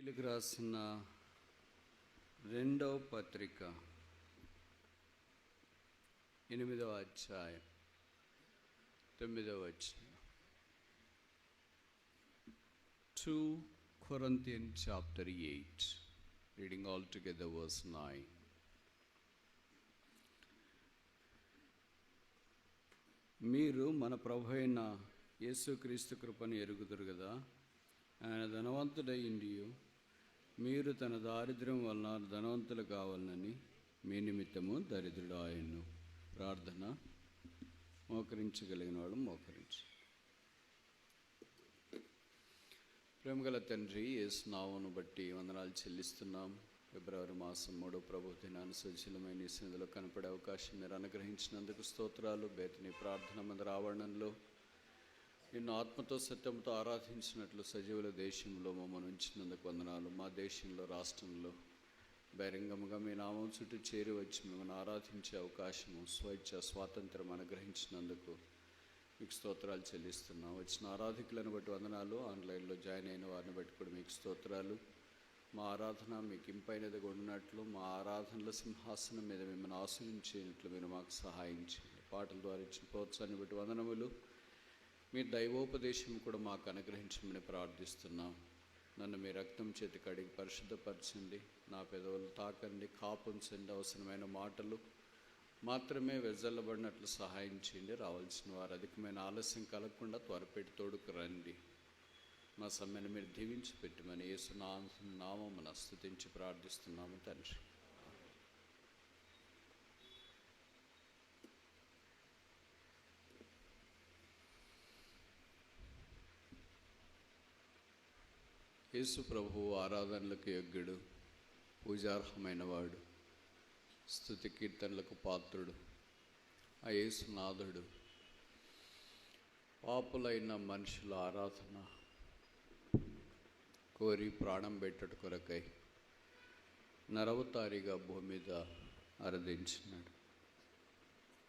వీళ్ళకి రాసిన రెండవ పత్రిక 8వ అధ్యాయం 9వ వచనం. 2 Corinthians chapter 8, reading all together verse 9. మీరు మన ప్రభు అయిన యేసుక్రీస్తు కృపను ఎరుగుదురు కదా. ఆయన ధనవంతుడైండి మీరు తన దారిద్ర్యం వలన ధనవంతులు కావాలని మీ నిమిత్తము దరిద్రుడు ఆయన్ను. ప్రార్థన. మోకరించగలిగిన వాడు మోకరించి. ప్రేమగల తండ్రి, యేసు నామమును బట్టి వందనాలు చెల్లిస్తున్నాం. ఫిబ్రవరి మాసం 3వ ప్రభు దినాన్ని సజీలమైన సన్నిధిలో కనపడే అవకాశం మీరు అనుగ్రహించినందుకు స్తోత్రాలు. బేతనీ ప్రార్థన మందిర ఆవరణంలో నిన్ను ఆత్మతో సత్యంతో ఆరాధించినట్లు సజీవుల దేశంలో మమ్మల్ని ఉంచినందుకు వందనాలు. మా దేశంలో, రాష్ట్రంలో బహిరంగముగా మీ నామం చుట్టూ చేరి వచ్చి మిమ్మల్ని ఆరాధించే అవకాశము, స్వాతంత్రం అనుగ్రహించినందుకు మీకు స్తోత్రాలు చెల్లిస్తున్నాం. వచ్చిన ఆరాధికులను బట్టి వందనాలు. ఆన్లైన్లో జాయిన్ అయిన వారిని బట్టి కూడా మీకు స్తోత్రాలు. మా ఆరాధన మీకు ఇంపైనదిగా ఉన్నట్లు, మా ఆరాధనల సింహాసనం మీద మిమ్మల్ని ఆశ్రయించేటట్లు మీరు మాకు సహాయం చేయండి. పాటల ద్వారా ఇచ్చిన ప్రోత్సాహాన్ని బట్టి వందనములు. మీ దైవోపదేశం కూడా మాకు అనుగ్రహించమని ప్రార్థిస్తున్నాం. నన్ను మీ రక్తం చేతి కడిగి పరిశుద్ధపరచండి. నా పెదవులు తాకండి, కాపుంచండి. అవసరమైన మాటలు మాత్రమే వెజల్లబడినట్లు సహాయం చేయండి. రావాల్సిన వారు అధికమైన ఆలస్యం కలగకుండా త్వరపెట్టి తోడుకు రండి. మా సమయాన్ని మీరు దీవించి పెట్టమని యేసు నామమున స్తుతించి ప్రార్థిస్తున్నాము తండ్రి. యేసు ప్రభువు ఆరాధనలకు యోగ్యుడు, పూజార్హమైన వాడు, స్తుతి కీర్తనలకు పాత్రుడు. ఆ యేసు నాథుడు పాపులైన మనుషుల ఆరాధన కోరి ప్రాణం పెట్టట కొరకై నరవతారిగా భూమి మీద ఆరాధించినాడు.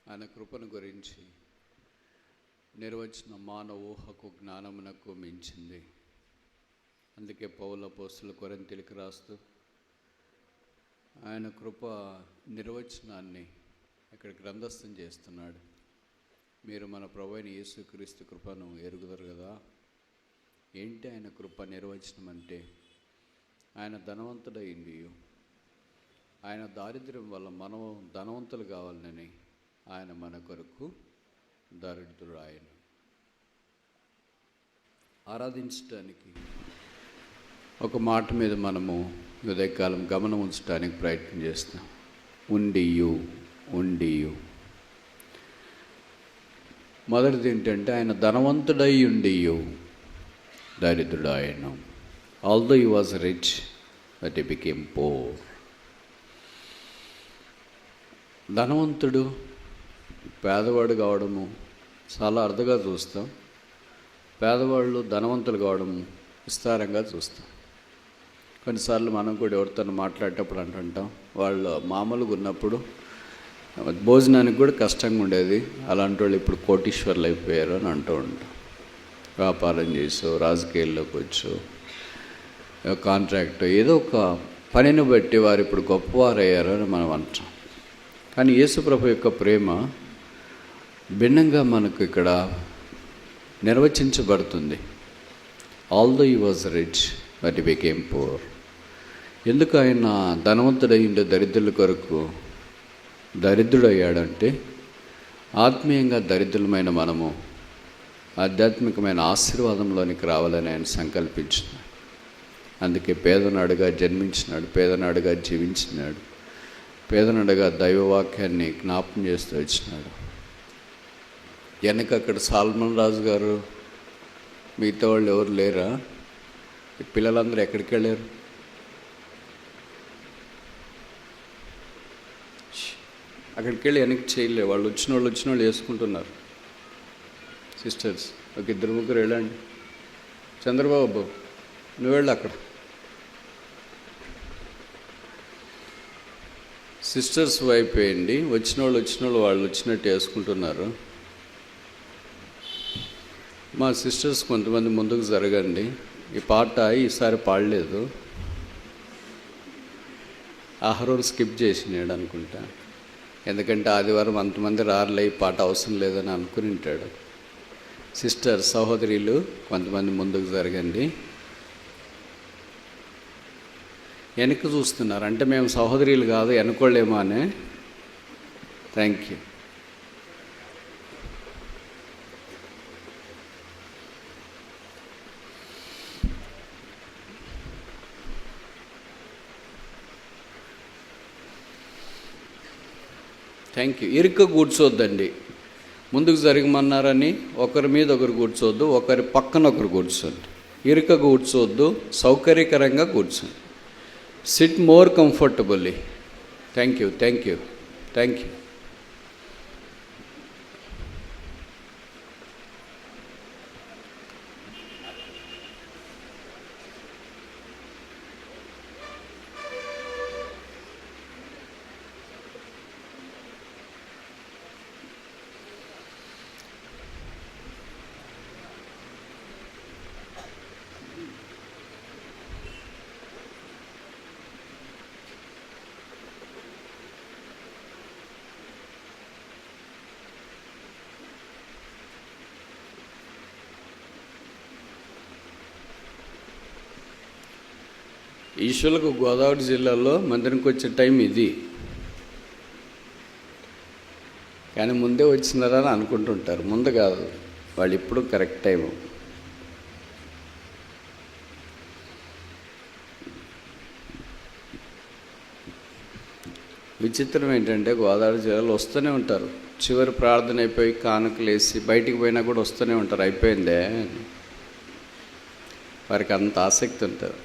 ఆయన కృపను గురించి నిర్వచన మానవ ఊహకు, జ్ఞానమునకు మించింది. అందుకే పౌలు అపోస్తలులు కొరింథీయులకు రాస్తూ ఆయన కృప నిర్వచనాన్ని ఇక్కడ గ్రంథస్థం చేస్తున్నాడు. మీరు మన ప్రభు అయిన యేసుక్రీస్తు కృపను ఎరుగుదరు కదా. ఏంటి ఆయన కృప నిర్వచనం అంటే? ఆయన ధనవంతుడైంది ఆయన దారిద్ర్యం వల్ల మనం ధనవంతులు కావాలని ఆయన మన కొరకు దరిద్రుడు. ఆయన ఆరాధించడానికి ఒక మాట మీద మనము ఉదయకాలం గమనం ఉంచడానికి ప్రయత్నం చేస్తాం. ఉండియు. మొదటిది ఏంటంటే ఆయన ధనవంతుడై ఉండియు దరిద్రుడు ఆయన. Although he was rich but he became poor. ధనవంతుడు పేదవాడు కావడము చాలా అరుదుగా చూస్తాం. పేదవాళ్ళు ధనవంతులు కావడము విస్తారంగా చూస్తాం. కొన్నిసార్లు మనం కూడా ఎవరితో మాట్లాడేటప్పుడు అంటుంటాం, వాళ్ళు మామూలుగా ఉన్నప్పుడు భోజనానికి కూడా కష్టంగా ఉండేది, అలాంటి వాళ్ళు ఇప్పుడు కోటీశ్వర్లు అయిపోయారు అని అంటూ ఉంటాం. వ్యాపారం చేసో, రాజకీయాల్లోకి వచ్చో, కాంట్రాక్ట్ ఏదో ఒక పనిని బట్టి వారు ఇప్పుడు గొప్పవారు అయ్యారు అని మనం అంటాం. కానీ యేసుప్రభు యొక్క ప్రేమ భిన్నంగా మనకు ఇక్కడ నిర్వచించబడుతుంది. Although he was rich but he became poor. ఎందుకు ఆయన ధనవంతుడయ్యిండే దరిద్రుల కొరకు దరిద్రుడయ్యాడంటే, ఆత్మీయంగా దరిద్రులమైన మనము ఆధ్యాత్మికమైన ఆశీర్వాదంలోనికి రావాలని ఆయన సంకల్పించినాడు. అందుకే పేదనాడుగా జన్మించినాడు, పేదనాడుగా జీవించినాడు, పేదనాడుగా దైవవాక్యాన్ని జ్ఞాపం చేస్తూ వచ్చినాడు. వెనక అక్కడ సాల్మన్ రాజు గారు, మిగతా వాళ్ళు ఎవరు లేరా? పిల్లలందరూ ఎక్కడికి వెళ్ళారు? అక్కడికి వెళ్ళి వెనక్కి చేయలేరు. వాళ్ళు వచ్చిన వాళ్ళు వేసుకుంటున్నారు. సిస్టర్స్ ఒక 2-3 వెళ్ళండి. చంద్రబాబు నువ్వు వెళ్ళు అక్కడ. సిస్టర్స్ వైపు వేయండి. వచ్చిన వాళ్ళు వాళ్ళు వచ్చినట్టు వేసుకుంటున్నారు. మా సిస్టర్స్ కొంతమంది ముందుకు జరగండి. ఈ పాట ఈసారి పాడలేదు, ఆహారం స్కిప్ చేసినాడు అనుకుంటా, ఎందుకంటే ఆదివారం అంతమంది రారులే, ఈ పాట అవసరం లేదని అనుకుని ఉంటాడు. సిస్టర్, సహోదరులు కొంతమంది ముందుకు జరగండి. వెనక్కి చూస్తున్నారు అంటే మేము సహోదరులు కాదు వెనుకోళ్ళేమో అని. Thank you. Thank you. ఇరుక్క కూర్చోవద్దండి, ముందుకు జరగమన్నారని ఒకరి మీద ఒకరు కూర్చోవద్దు, ఒకరి పక్కన ఒకరు కూర్చోండి. ఇరుక కూర్చోవద్దు, సౌకర్యకరంగా కూర్చోండి. Sit more comfortably. Thank you, thank you, thank you. ఈశ్వరులకు గోదావరి జిల్లాలో మందిరంకి వచ్చే టైం ఇది, కానీ ముందే వచ్చినారా అని అనుకుంటుంటారు. ముందు కాదు, వాళ్ళు ఇప్పుడు కరెక్ట్ టైము. విచిత్రం ఏంటంటే గోదావరి జిల్లాలో వస్తూనే ఉంటారు, చివరి ప్రార్థన అయిపోయి కానుకలు వేసి బయటికి పోయినా కూడా వస్తూనే ఉంటారు. అయిపోయిందే, వారికి అంత ఆసక్తి ఉంటుంది.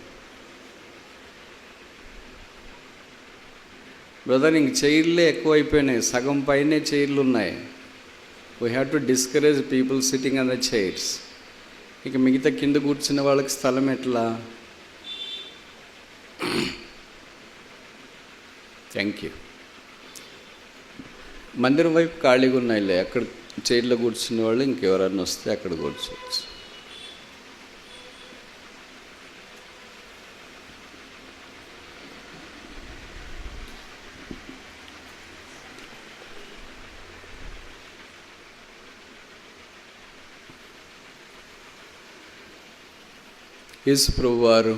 బ్రదర్, ఇంక చైర్లే ఎక్కువ అయిపోయినాయి, సగం పైనే చైర్లు ఉన్నాయి. We have to discourage people sitting on the chairs. ఇక మిగతా కింద కూర్చున్న వాళ్ళకి స్థలం ఎట్లా? Thank you. మందిరం వైపు ఖాళీగా ఉన్నాయిలే, అక్కడ చైర్లో కూర్చున్న వాళ్ళు ఇంకెవరన్నా వస్తే అక్కడ కూర్చోవచ్చు. యేసు ప్రభువారు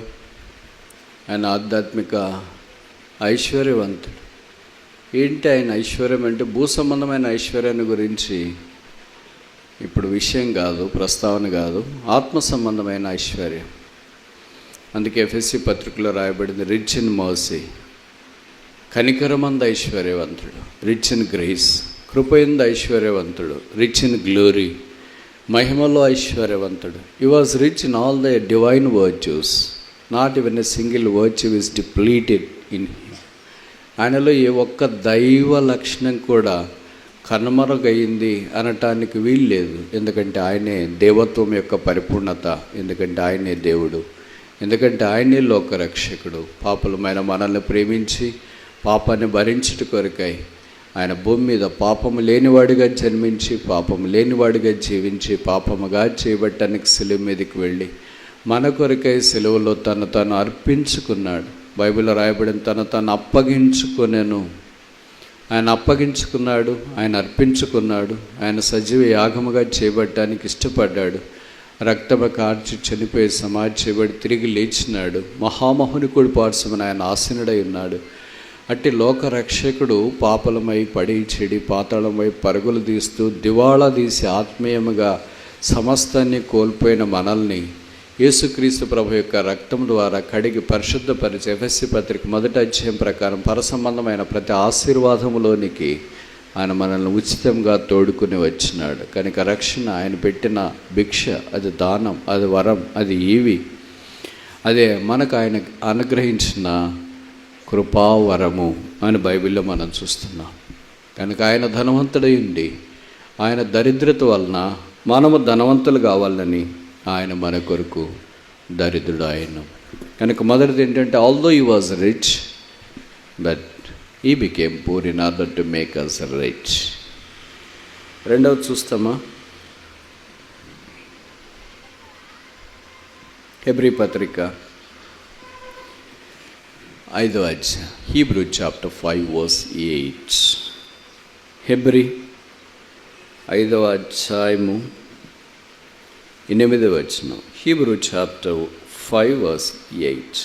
ఆయన ఆధ్యాత్మిక ఐశ్వర్యవంతుడు. ఏంటి ఆయన ఐశ్వర్యం అంటే? భూ సంబంధమైన ఐశ్వర్యాన్ని గురించి ఇప్పుడు విషయం కాదు, ప్రస్తావన కాదు, ఆత్మ సంబంధమైన ఐశ్వర్యం. అందుకే ఎఫెసీ పత్రికలో రాయబడింది, రిచ్ ఇన్ మర్సీ, కనికరమంద ఐశ్వర్యవంతుడు. రిచ్ ఇన్ గ్రేస్, కృపయంద ఐశ్వర్యవంతుడు. రిచ్ ఇన్ గ్లోరీ, మహిమలో ఐశ్వర్యవంతుడు. He was rich in all the divine virtues, not even a single virtue is depleted in him. ఆయనలో ఏ ఒక్క దైవ లక్షణం కూడా కనుమరుగయింది అనటానికి వీలు లేదు. ఎందుకంటే ఆయనే దేవత్వం యొక్క పరిపూర్ణత, ఎందుకంటే ఆయనే దేవుడు, ఎందుకంటే ఆయనే లోకరక్షకుడు. పాపులమైన మనల్ని ప్రేమించి పాపాన్ని భరించుట కొరకై ఆయన భూమి మీద పాపము లేనివాడిగా జన్మించి, పాపము లేనివాడిగా జీవించి, పాపముగా చేయబట్టడానికి సెలువు మీదకి వెళ్ళి మన కొరకై సెలవులో తను తాను అర్పించుకున్నాడు. బైబిల్లో రాయబడిన తను తాను అప్పగించుకొనెను. ఆయన అప్పగించుకున్నాడు, ఆయన అర్పించుకున్నాడు, ఆయన సజీవ యాగముగా చేయబట్టడానికి ఇష్టపడ్డాడు. రక్తము కార్చి చనిపోయి సమాధి చేయబడి తిరిగి లేచినాడు. మహామహునికుడి పార్శ్వమున ఆయన ఆసీనుడై ఉన్నాడు. అట్టి లోకరక్షకుడు పాపలమై పడి చెడి పాతాళమై పరుగులు తీస్తూ దివాళా తీసి ఆత్మీయముగా సమస్తాన్ని కోల్పోయిన మనల్ని యేసుక్రీస్తు ప్రభు యొక్క రక్తం ద్వారా కడిగి పరిశుద్ధపరిచి ఎఫెసీ పత్రిక 1వ అధ్యాయం ప్రకారం పరసంబంధమైన ప్రతి ఆశీర్వాదములోనికి ఆయన మనల్ని ఉచితంగా తోడుకుని వచ్చినాడు. కనుక రక్షణ ఆయన పెట్టిన భిక్ష, అది దానం, అది వరం, అది ఈవి, అదే మనకు ఆయన అనుగ్రహించిన కృపావరము అని బైబిల్లో మనం చూస్తున్నాం. కనుక ఆయన ధనవంతుడై ఉండి ఆయన దరిద్రత వలన మనము ధనవంతులు కావాలని ఆయన మన కొరకు దరిద్రుడు ఆయన. కనుక మొదటిది ఏంటంటే, although he was rich but he became poor in order to make us rich. రెండవది చూస్తామా? హెబ్రీ పత్రిక 5వ అధ్యాయం, హీబ్రూ చాప్టర్ 5 verse 8. హెబ్రీ 5వ అధ్యాయము 8వ వచనం. Hebrew chapter 5 verse 8.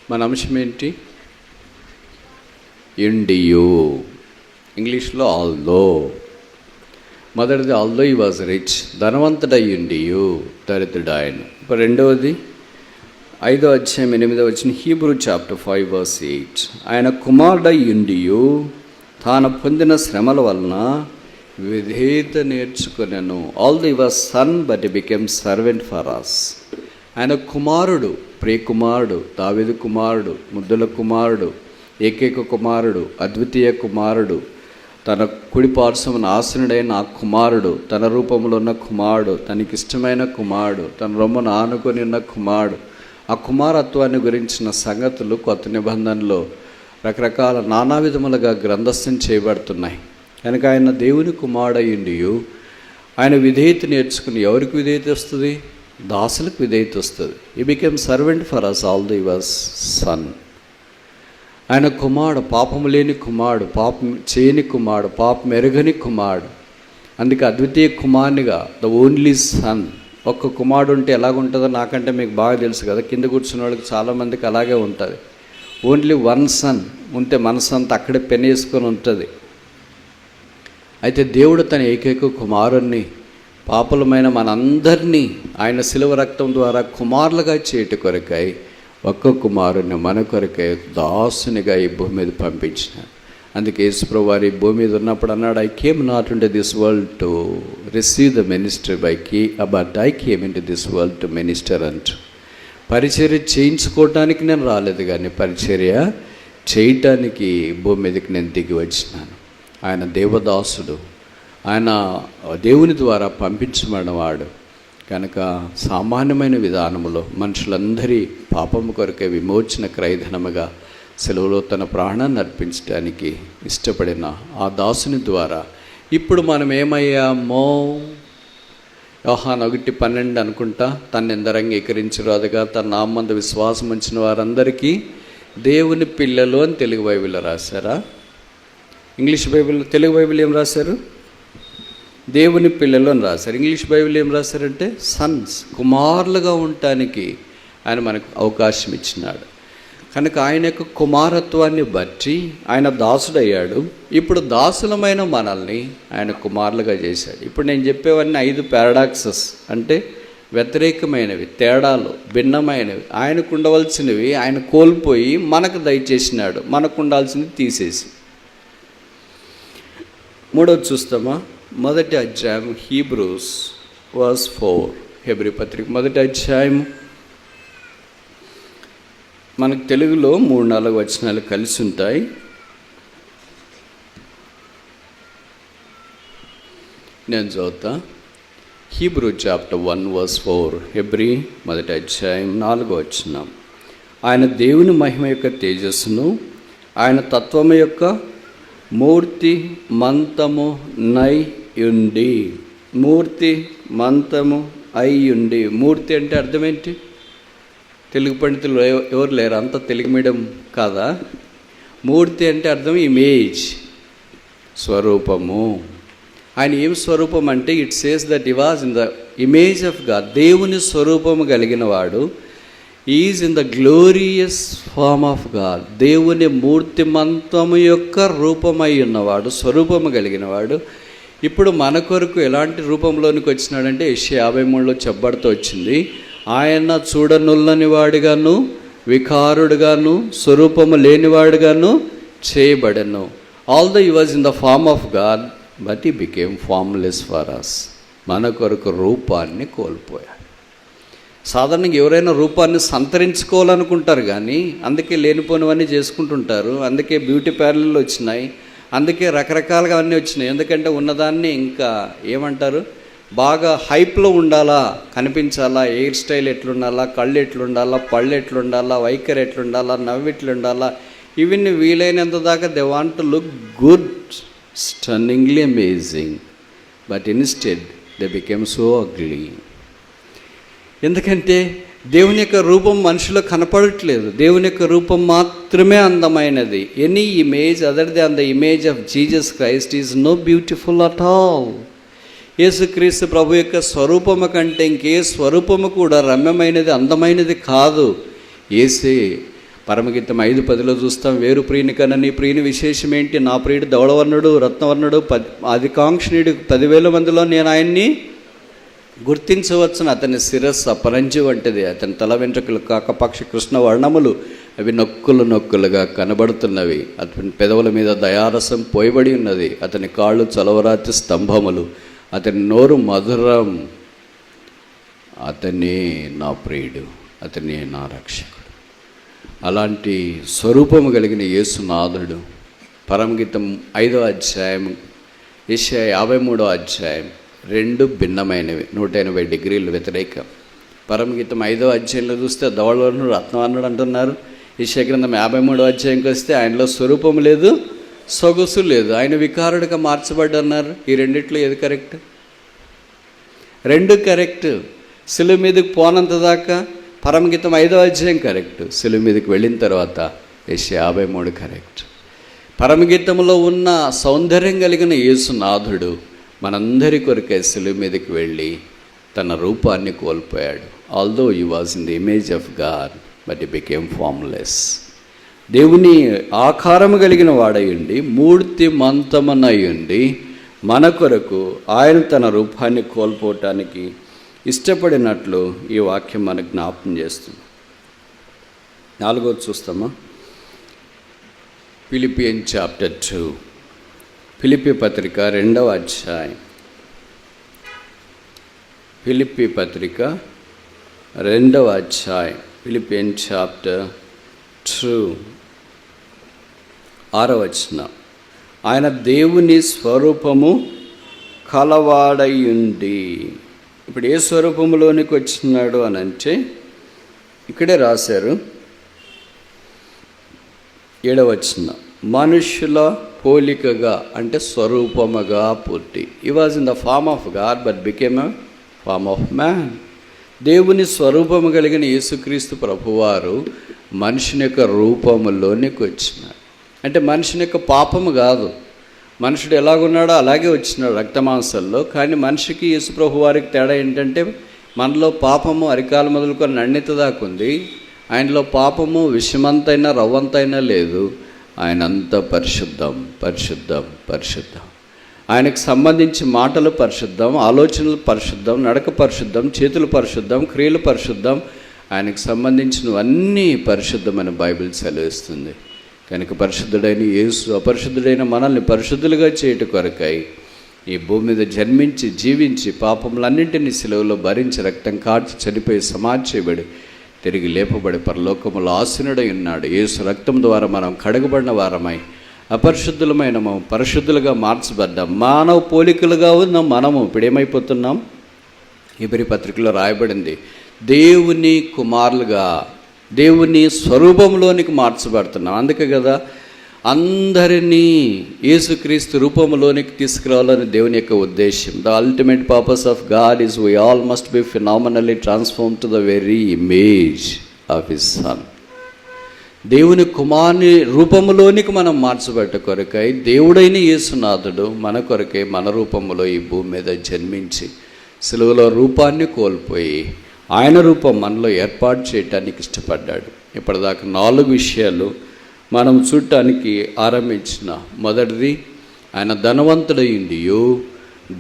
మన అంశం ఏంటి? ఇండియో. ఇంగ్లీష్లో ఆల్దో. మొదటిది ఆల్దో ఈ వాజ్ రిచ్, ధనవంతుడై ఇండియో, దరిద్రుడాయను. ఇప్పుడు రెండవది 5వ అధ్యాయం 8వ వచనం, హీబ్రూ చాప్టర్ 5 verse 8. ఆయన కుమారుడై ఇండియో తాను పొందిన శ్రమల వలన విధేయత నేర్చుకునేను. Although he was son but he became servant for us. ఆయన కుమారుడు, ప్రియకుమారుడు, దావీదు కుమారుడు, ముద్దుల కుమారుడు, ఏకైక కుమారుడు, అద్వితీయ కుమారుడు, తన కుడి పార్శ్వమున ఆసనుడైన ఆ కుమారుడు, తన రూపంలో ఉన్న కుమారుడు, తనకిష్టమైన కుమారుడు, తన రొమ్మును ఆనుకొని ఉన్న కుమారుడు. ఆ కుమారత్వాన్ని గురించిన సంగతులు కొత్త నిబంధనలో రకరకాల నానా విధములుగా గ్రంథస్థం చేయబడుతున్నాయి. కనుక ఆయన దేవుని కుమారుడయ్యుండి ఆయన విధేయత నేర్చుకుని, ఎవరికి విధేయత వస్తుంది? దాసులకు విధేయత వస్తుంది. He became servant for us although was son. ఆయన కుమారుడు, పాపము లేని కుమారుడు, పాపం చేయని కుమారుడు, పాపం ఎరగని కుమారుడు. అందుకే అద్వితీయ కుమారునిగా, ద ఓన్లీ సన్. ఒక్క కుమారుడు ఉంటే ఎలాగుంటుందో నాకంటే మీకు బాగా తెలుసు కదా, కింద కూర్చున్న వాళ్ళకి చాలామందికి అలాగే ఉంటుంది. ఓన్లీ వన్ సన్ ఉంటే మనసు అంతా అక్కడే పెనేసుకొని ఉంటుంది. అయితే దేవుడు తన ఏకైక కుమారుణ్ణి, పాపులమైన మనందరినీ ఆయన శిలువ రక్తం ద్వారా కుమారులుగా చేయట కొరకై ఒక్క కుమారుని మన కొరకై దాసునిగా ఈ భూమి మీద పంపించినాడు. అందుకే యేసుప్రభువు వారు ఈ భూమి మీద ఉన్నప్పుడు అన్నాడు, I came not into this world to receive the minister but I came into this world to minister అంటూ. పరిచర్య చేయించుకోవటానికి నేను రాలేదు, కానీ పరిచర్య చేయటానికి భూమి మీదకి నేను దిగి వచ్చినాను. ఆయన దేవదాసుడు, ఆయన దేవుని ద్వారా పంపించబడినవాడు. కనుక సామాన్యమైన విధానములో మనుషులందరి పాపము కొరకే విమోచన క్రయధనముగా సెలవులో తన ప్రాణాన్ని అర్పించడానికి ఇష్టపడిన ఆ దాసుని ద్వారా ఇప్పుడు మనం ఏమయ్యామో, యోహాను 1:12 అనుకుంటా, తను ఎందరు అంగీకరించరాదుగా తన నామందు విశ్వాసం ఉంచిన వారందరికీ దేవుని పిల్లలు అని తెలుగు బైబిల్లో రాశారా? ఇంగ్లీష్ బైబిల్, తెలుగు బైబిల్ ఏం రాశారు? దేవుని పిల్లలు అని రాశారు. ఇంగ్లీష్ బైబిల్ ఏం రాశారంటే సన్స్, కుమారులుగా ఉండటానికి ఆయన మనకు అవకాశం ఇచ్చినాడు. కనుక ఆయన యొక్క కుమారత్వాన్ని బట్టి ఆయన దాసుడయ్యాడు. ఇప్పుడు దాసులమైన మనల్ని ఆయన కుమారులుగా చేశాడు. ఇప్పుడు నేను చెప్పేవన్నీ 5 పారాడాక్సెస్, అంటే వ్యతిరేకమైనవి, తేడాలు, భిన్నమైనవి. ఆయనకు ఉండవలసినవి ఆయన కోల్పోయి మనకు దయచేసినాడు, మనకు ఉండాల్సినవి తీసేసి. మూడోది చూస్తామా? మొదటి అధ్యాయం హీబ్రూస్ verse 4. హెబ్రీ పత్రిక మొదటి అధ్యాయం. మనకు తెలుగులో 3-4 వచనాలు కలిసి ఉంటాయి. నేను చదువుతా. Hebrew chapter 1 verse 4. హెబ్రీ మొదటి అధ్యాయం 4వ వచనం. ఆయన దేవుని మహిమ యొక్క తేజస్సును, ఆయన తత్వము యొక్క మూర్తి మంతము నై ఉండి. మూర్తి మంతము అయ్యుండి. మూర్తి అంటే అర్థం ఏంటి? తెలుగు పండితులు ఎవరు లేరు, అంత తెలుగు మీడియం కాదా? మూర్తి అంటే అర్థం ఇమేజ్, స్వరూపము. ఆయన ఏం స్వరూపం అంటే, it says that he was in the image of God. దేవుని స్వరూపము కలిగిన వాడు, is in the glorious form of God. దేవుని మూర్తిమంతము యొక్క రూపమై ఉన్నవాడు, స్వరూపము కలిగినవాడు. ఇప్పుడు మన కొరకు ఎలాంటి రూపంలోనికి వచ్చినాడంటే, యెషయా 53లో చెప్పబడుతూ వచ్చింది, ఆయన చూడనుల్లని వాడిగాను, వికారుడుగాను, స్వరూపము లేనివాడుగాను చేయబడను. Although he was in the form of God but he became formless for us. మన కొరకు రూపాన్ని కోల్పోయాడు. సాధారణంగా ఎవరైనా రూపాన్ని సంతరించుకోవాలనుకుంటారు, కానీ అందుకే లేనిపోనివన్నీ చేసుకుంటుంటారు. అందుకే బ్యూటీ పార్లర్లు వచ్చినాయి, అందుకే రకరకాలుగా అన్నీ వచ్చినాయి. ఎందుకంటే ఉన్నదాన్ని ఇంకా ఏమంటారు, బాగా హైప్లో ఉండాలా, కనిపించాలా, హెయిర్ స్టైల్ ఎట్లుండాలా, కళ్ళు ఎట్లుండాలా, పళ్ళు ఎట్లుండాలా, వైఖరి ఎట్లుండాలా, నవ్వు ఎట్లుండాలా, ఇవన్నీ వీలైనంత దాకా they want to look good, stunningly amazing. But instead they became so ugly. ఎందుకంటే దేవుని యొక్క రూపం మనుషులో కనపడట్లేదు. దేవుని యొక్క రూపం మాత్రమే అందమైనది. Any image other than the image of Jesus Christ is no beautiful at all. యేసుక్రీస్తు ప్రభు యొక్క స్వరూపము కంటే ఇంకే స్వరూపము కూడా రమ్యమైనది, అందమైనది కాదు. యేసే పరమగీతం 5:10 చూస్తాం, వేరు ప్రియుని కన్నా నీ ప్రియుని విశేషం ఏంటి, నా ప్రియుడు ధవళవర్ణుడు రత్నవర్ణుడు అధికాంక్షణుడు 10,000 మందిలో నేను ఆయన్ని గుర్తించవచ్చును. అతని శిరస్సు అపరంజి వంటిది, అతని తల వెంట్రుకలు కాకపక్ష కృష్ణ వర్ణములు, అవి నొక్కులుగా కనబడుతున్నవి. అతని పెదవుల మీద దయారసం పోయబడి ఉన్నది. అతని కాళ్ళు చలవరాతి స్తంభములు, అతని నోరు మధురం. అతనే నా ప్రియుడు, అతనే నా రక్షకుడు. అలాంటి స్వరూపము కలిగిన యేసునాథుడు పరమగీతం 5వ అధ్యాయం, యెషయా 53వ అధ్యాయం 2 భిన్నమైనవి, 180 డిగ్రీలు వ్యతిరేకం. పరమగీతం 5వ అధ్యాయంలో చూస్తే ధవళవర్ణుడు రత్నవర్ణుడు అంటున్నారు. యెషయా గ్రంథం 53వ అధ్యాయంకి వస్తే ఆయనలో స్వరూపం లేదు, సొగసు లేదు, ఆయన వికారుడిగా మార్చబడ్డా అన్నారు. ఈ రెండిట్లో ఏది కరెక్ట్? 2 కరెక్ట్. శిలువ మీదకి పోనంత దాకా పరమగీతం 5వ అధ్యాయం కరెక్ట్, శిలువ మీదకి వెళ్ళిన తర్వాత యెషయా 53 కరెక్ట్. పరమగీతంలో ఉన్న సౌందర్యం కలిగిన యేసునాథుడు మనందరి కొరకే శిలువ మీదకి వెళ్ళి తన రూపాన్ని కోల్పోయాడు. Although he was in the image of God but he became formless. దేవుని ఆకారము కలిగిన వాడయుండి మూర్తి మంతమనయుండి మన కొరకు ఆయన తన రూపాన్ని కోల్పోవటానికి ఇష్టపడినట్లు ఈ వాక్యం మనకు జ్ఞాపకం చేస్తుంది. 4వది చూస్తామా? ఫిలిపియన్ చాప్టర్ 2, ఫిలిప్పీ పత్రిక 2వ అధ్యాయం. ఫిలిప్పీ పత్రిక 2వ అధ్యాయం, ఫిలిపియన్ చాప్టర్ 2 6వ వచనం. ఆయన దేవుని స్వరూపము కలవాడయుండి. ఇప్పుడు ఏ స్వరూపంలోనికి వచ్చినాడు అని అంటే ఇక్కడే రాశారు, 7వ వచనం, మనుషుల పోలికగా అంటే స్వరూపముగా పుట్టి. He was in the form of God but became a form of man. దేవుని స్వరూపము కలిగిన యేసుక్రీస్తు ప్రభువారు మనుషుని యొక్క రూపములోనికి వచ్చినాడు. అంటే మనుషుని యొక్క పాపము కాదు, మనుషుడు ఎలాగున్నాడో అలాగే వచ్చినాడు రక్తమాంసంలో. కానీ మనిషికి యేసుప్రభు వారికి తేడా ఏంటంటే మనలో పాపము అరికాలు మొదలుకొని నణ్యత దాకా ఉంది, ఆయనలో పాపము విషమంతైనా రవ్వంతైనా లేదు. ఆయన అంతా పరిశుద్ధం, పరిశుద్ధం, పరిశుద్ధం. ఆయనకు సంబంధించి మాటలు పరిశుద్ధం, ఆలోచనలు పరిశుద్ధం, నడక పరిశుద్ధం, చేతులు పరిశుద్ధం, క్రియలు పరిశుద్ధం. ఆయనకు సంబంధించినవన్నీ పరిశుద్ధమని బైబిల్ సెలవిస్తుంది. కనుక పరిశుద్ధుడైన యేసు అపరిశుద్ధుడైన మనల్ని పరిశుద్ధులుగా చేయుట కొరకై ఈ భూమి మీద జన్మించి జీవించి పాపములన్నింటినీ సిలువలో భరించి రక్తం కార్చి చనిపోయి సమాధి చేయబడి తిరిగి లేపబడి పరలోకములో ఆసీనుడై ఉన్నాడు. యేసు రక్తం ద్వారా మనం కడగబడిన వారమై అపరిశుద్ధులమైన పరిశుద్ధులుగా మార్చబడ్డాం. మానవ పోలికలుగా ఉన్న మనము ఇప్పుడు ఏమైపోతున్నాం? హెబ్రీ పత్రికలో రాయబడింది, దేవుని కుమారులుగా, దేవుని స్వరూపంలోనికి మార్చబడుతున్నాం. అందుకే కదా అందరినీ యేసుక్రీస్తు రూపంలోనికి తీసుకురావాలని దేవుని యొక్క ఉద్దేశం. The ultimate purpose of God is we all must be phenomenally transform to the very image of his son. దేవుని కుమారుని రూపంలోనికి మనం మార్చబడ్డ కొరకై దేవుడైన యేసునాథుడు మన కొరకై మన రూపంలో ఈ భూమి మీద జన్మించి సిలువలో రూపాన్ని కోల్పోయి ఆయన రూపం మనలో ఏర్పాటు చేయటానికి ఇష్టపడ్డాడు. ఇప్పటిదాకా 4 విషయాలు మనం చూడటానికి ఆరంభించిన. మొదటిది, ఆయన ధనవంతుడయ్యిండియో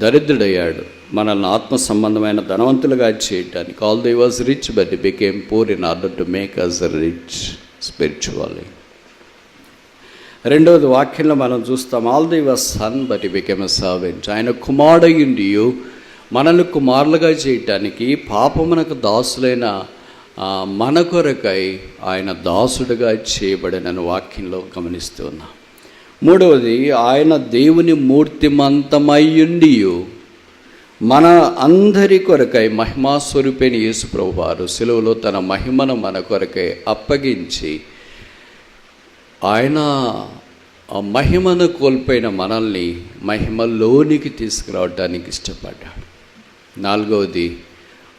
దరిద్రుడయ్యాడు మనల్ని ఆత్మ సంబంధమైన ధనవంతులుగా చేయటానికి. Although was rich but he became poor in order to make us rich spiritually. రెండవది వాక్యంలో మనం చూస్తాం, although was son but he became a servant. ఆయన కుమారుడయ్యిండియో మనల్ని కుమారులుగా చేయటానికి పాపమునకు దాసులైన మన కొరకై ఆయన దాసుడుగా చేయబడిన వాక్యంలో గమనిస్తూ ఉన్నాం. మూడవది, ఆయన దేవుని మూర్తిమంతమయ్యుండి మన అందరి కొరకై మహిమాస్వరూపైన యేసు ప్రభువారు సిలువలో తన మహిమను మన కొరకై అప్పగించి ఆయన ఆ మహిమను కోల్పోయిన మనల్ని మహిమలోనికి తీసుకురావడానికి ఇష్టపడ్డాడు. నాలుగవది,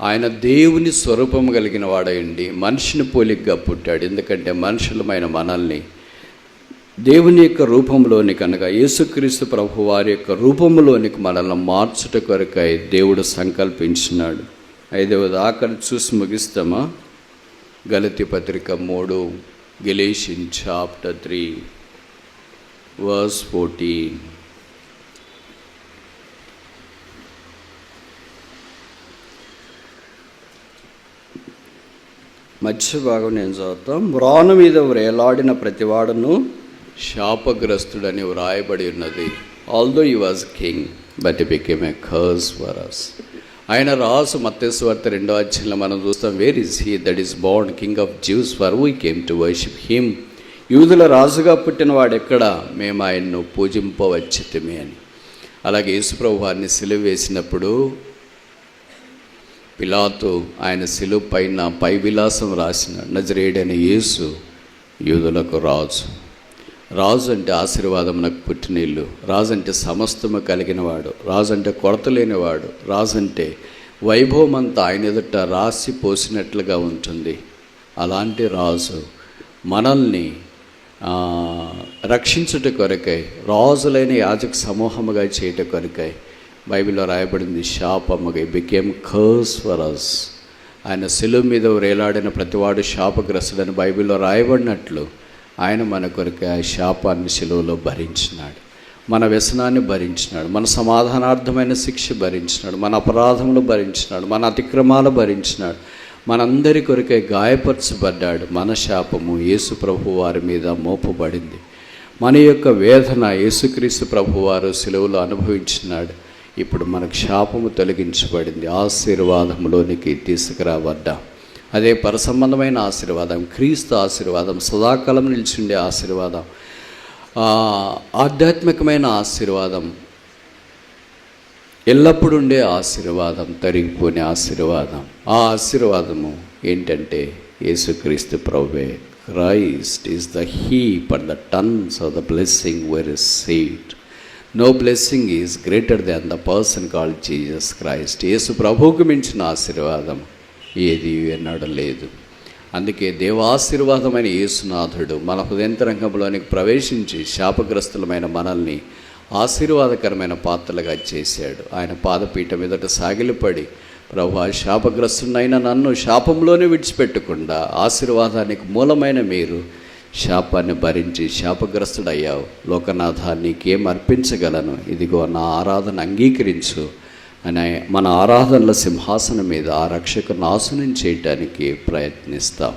ఆయన దేవుని స్వరూపం కలిగిన వాడయండి మనిషిని పోలికగా పుట్టాడు. ఎందుకంటే మనుషులమైన మనల్ని దేవుని యొక్క రూపంలోనికి అనగా యేసుక్రీస్తు ప్రభు వారి యొక్క రూపంలోనికి మనల్ని మార్చుట కొరకై దేవుడు సంకల్పించినాడు. 5వది ఆఖరి చూసి ముగిస్తామా? గలతీ పత్రిక 3, గెలేషియన్ చాప్టర్ 3 verse 14. మధ్య భాగం నేను చదువుతాం. మ్రాను మీద వ్రేలాడిన ప్రతివాడును శాపగ్రస్తుడని వ్రాయబడి ఉన్నది. Although he was king but he became a curse for us. ఆయన రాజు. మత్తయి సువార్త 2వ అధ్యాయంలో మనం చూస్తాం, where is he that is Born king of juice for we came to worship him. యూదుల రాజుగా పుట్టిన వాడు ఎక్కడ? మేము ఆయన్ను పూజింపవచ్చితిమి అని. అలాగే యేసుప్రభు వారిని సిలువ వేసినప్పుడు పిలాతు ఆయన సిలువ పైన పై విలాసం రాసిన నజరేయుడైన యేసు యూదులకు రాజు. రాజు అంటే ఆశీర్వాదమునకు పుట్టినీళ్ళు. రాజు అంటే సమస్తము కలిగినవాడు. రాజు అంటే కొరత లేనివాడు. రాజు అంటే వైభవం అంతా ఆయన ఎదుట రాసి పోసినట్లుగా ఉంటుంది. అలాంటి రాజు మనల్ని రక్షించుట కొరకై, రాజులైన యాజక సమూహముగా చేయట కొరకై బైబిల్లో రాయబడింది శాపముగా. Became curse for us. ఆయన శిలువ మీద వేలాడిన ప్రతివాడు శాపగ్రస్తుడని బైబిల్లో రాయబడినట్లు ఆయన మన కొరకు ఆ శాపాన్ని శిలువలో భరించినాడు. మన వ్యసనాన్ని భరించినాడు. మన సమాధానార్థమైన శిక్ష భరించినాడు. మన అపరాధములు భరించినాడు. మన అతిక్రమాలు భరించినాడు. మనందరి కొరకై గాయపరచబడ్డాడు. మన శాపము యేసు ప్రభు వారి మీద మోపబడింది. మన యొక్క వేదన యేసుక్రీస్తు ప్రభు వారు శిలువలో అనుభవించినాడు. ఇప్పుడు మనకు శాపము తొలగించబడింది. ఆశీర్వాదంలోనికి తీసుకురాబడ్డాం. అదే పరసంబంధమైన ఆశీర్వాదం, క్రీస్తు ఆశీర్వాదం, సదాకాలం నిలిచిండే ఆశీర్వాదం, ఆధ్యాత్మికమైన ఆశీర్వాదం, ఎల్లప్పుడూ ఉండే ఆశీర్వాదం, తరిగిపోని ఆశీర్వాదం. ఆ ఆశీర్వాదము ఏంటంటే యేసుక్రీస్తు ప్రభువే. Christ is the heap and the tons of the blessing we received. No blessing is greater than the person called Jesus Christ. యేసు ప్రభువుకు మించిన ఆశీర్వాదం ఏది ఎన్నడూ లేదు. అందుకే దేవాశీర్వాదమైన యేసునాథుడు మన హృదయంతరంగంలోనికి ప్రవేశించి శాపగ్రస్తులమైన మనల్ని ఆశీర్వాదకరమైన పాత్రలుగా చేశాడు. ఆయన పాదపీఠం ఎదుట సాగిలపడి, ప్రభువా, శాపగ్రస్తుడైన నన్ను శాపంలోనే విడిచిపెట్టకుండా ఆశీర్వాదానికి మూలమైన మీరు శాపాన్ని భరించి శాపగ్రస్తుడయ్యావు. లోకనాథ, నీకేం అర్పించగలను? ఇదిగో నా ఆరాధన అంగీకరించు అని మన ఆరాధనల సింహాసనం మీద ఆ రక్షకుని ఆసనం చేయటానికి ప్రయత్నిస్తాం.